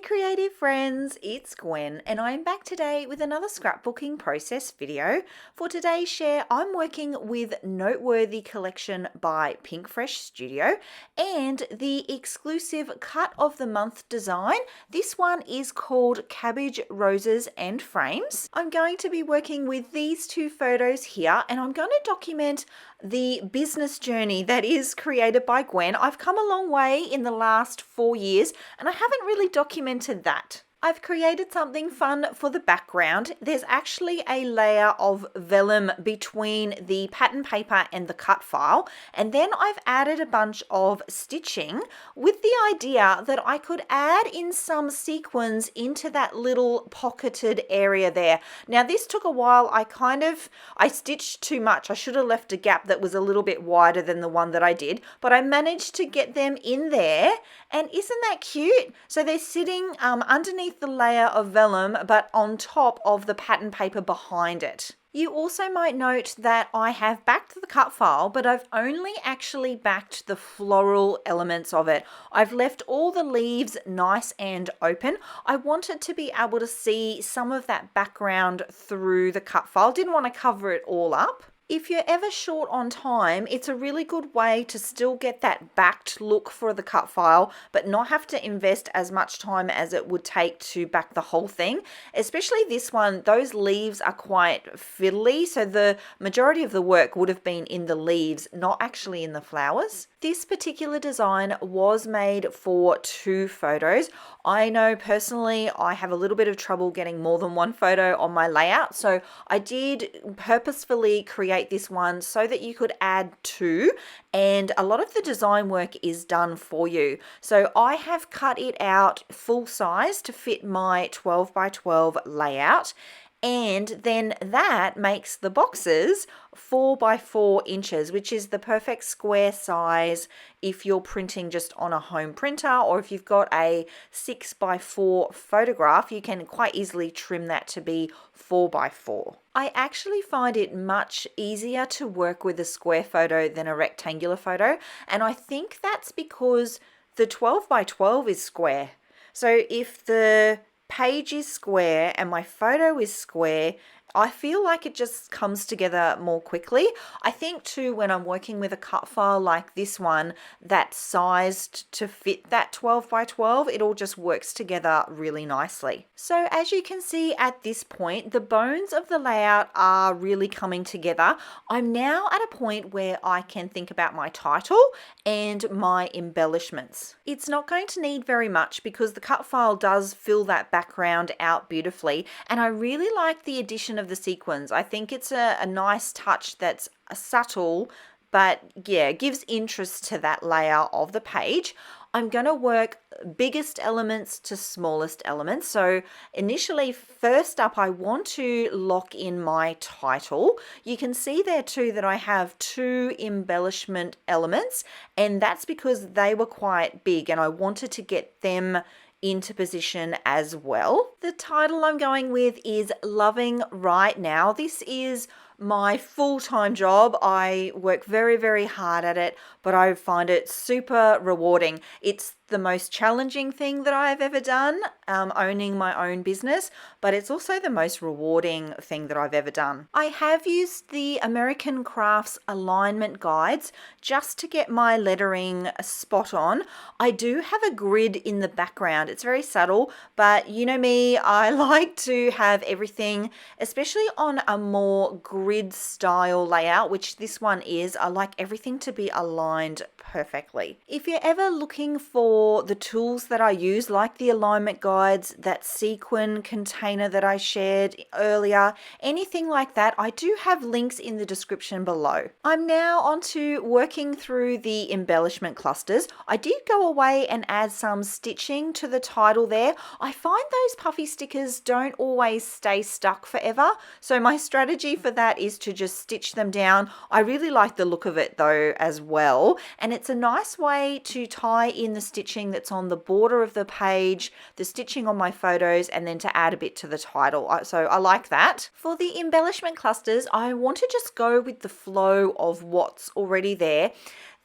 Hey creative friends, it's Gwen and I'm back today with another scrapbooking process video. For today's share, I'm working with Noteworthy Collection by Pink Fresh Studio and the exclusive Cut of the Month design. This one is called Cabbage Roses and Frames. I'm going to be working with these two photos here and I'm going to document the business journey that is created by Gwen. I've come a long way in the last 4 years and I haven't really documented that. I've created something fun for the background. There's actually a layer of vellum between the pattern paper and the cut file, and then I've added a bunch of stitching with the idea that I could add in some sequins into that little pocketed area there. Now this took a while. I stitched too much. I should have left a gap that was a little bit wider than the one that I did, but I managed to get them in there, and isn't that cute? So they're sitting underneath the layer of vellum but on top of the pattern paper behind it. You also might note that I have backed the cut file, but I've only actually backed the floral elements of it. I've left all the leaves nice and open. I wanted to be able to see some of that background through the cut file. Didn't want to cover it all up. If you're ever short on time, it's a really good way to still get that backed look for the cut file, but not have to invest as much time as it would take to back the whole thing. Especially this one, those leaves are quite fiddly, so the majority of the work would have been in the leaves, not actually in the flowers. This particular design was made for 2 photos. I know personally I have a little bit of trouble getting more than 1 photo on my layout, so I did purposefully create this one so that you could add 2, and a lot of the design work is done for you. So I have cut it out full size to fit my 12 by 12 layout. And then that makes the boxes 4 by 4 inches, which is the perfect square size if you're printing just on a home printer, or if you've got a 6 by 4 photograph, you can quite easily trim that to be 4 by 4. I actually find it much easier to work with a square photo than a rectangular photo, and I think that's because the 12 by 12 is square. So if the page is square and my photo is square, I feel like it just comes together more quickly. I think too, when I'm working with a cut file like this one that's sized to fit that 12 by 12, it all just works together really nicely. So as you can see at this point, the bones of the layout are really coming together. I'm now at a point where I can think about my title and my embellishments. It's not going to need very much because the cut file does fill that background out beautifully, and I really like the addition of the sequins. I think it's a nice touch that's subtle, but yeah, gives interest to that layer of the page. I'm going to work biggest elements to smallest elements. So initially, first up, I want to lock in my title. You can see there too that I have 2 embellishment elements, and that's because they were quite big and I wanted to get them into position as well. The title I'm going with is Loving Right Now. This is my full-time job. I work very, very hard at it, but I find it super rewarding. It's the most challenging thing that I've ever done, owning my own business, but it's also the most rewarding thing that I've ever done. I have used the American Crafts alignment guides just to get my lettering spot on. I do have a grid in the background. It's very subtle, but you know me, I like to have everything, especially on a more grid style layout, which this one is. I like everything to be aligned perfectly. If you're ever looking for the tools that I use, like the alignment guides, that sequin container that I shared earlier, anything like that, I do have links in the description below. I'm now on to working through the embellishment clusters. I did go away and add some stitching to the title there. I find those puffy stickers don't always stay stuck forever, so my strategy for that is to just stitch them down. I really like the look of it though as well, and it's a nice way to tie in the stitching that's on the border of the page, the stitching on my photos, and then to add a bit to the title. So I like that. For the embellishment clusters, I want to just go with the flow of what's already there.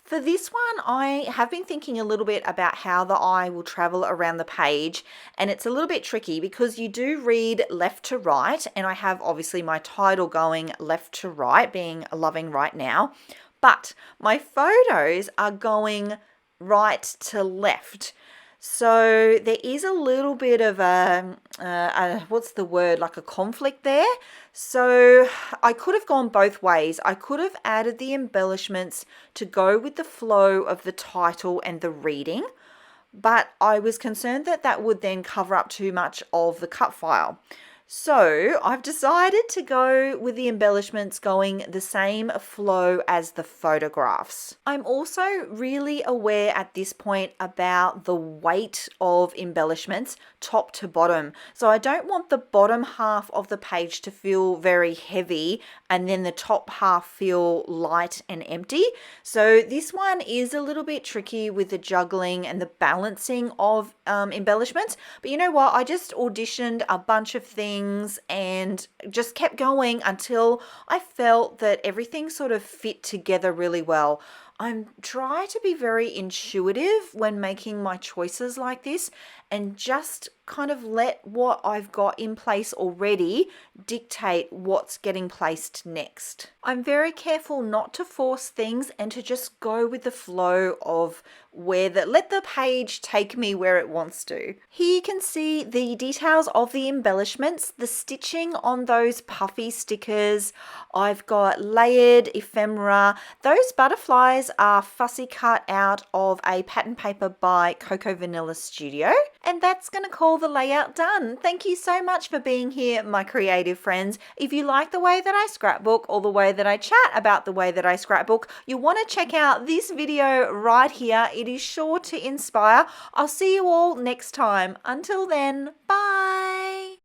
For this one, I have been thinking a little bit about how the eye will travel around the page, and it's a little bit tricky because you do read left to right, and I have obviously my title going left to right, being Loving Right Now, but my photos are going right to left. So there is a little bit of what's the word, like a conflict there. So I could have gone both ways. I could have added the embellishments to go with the flow of the title and the reading, but I was concerned that that would then cover up too much of the cut file. So I've decided to go with the embellishments going the same flow as the photographs. I'm also really aware at this point about the weight of embellishments top to bottom. So I don't want the bottom half of the page to feel very heavy and then the top half feel light and empty. So this one is a little bit tricky with the juggling and the balancing of embellishments. But you know what? I just auditioned a bunch of things and just kept going until I felt that everything sort of fit together really well. I'm trying to be very intuitive when making my choices like this and just kind of let what I've got in place already dictate what's getting placed next. I'm very careful not to force things and to just go with the flow of let the page take me where it wants to. Here you can see the details of the embellishments, the stitching on those puffy stickers. I've got layered ephemera. Those butterflies are fussy cut out of a pattern paper by Cocoa Vanilla Studio. And that's going to call the layout done. Thank you so much for being here, my creative friends. If you like the way that I scrapbook or the way that I chat about the way that I scrapbook, you'll want to check out this video right here. It is sure to inspire. I'll see you all next time. Until then, bye.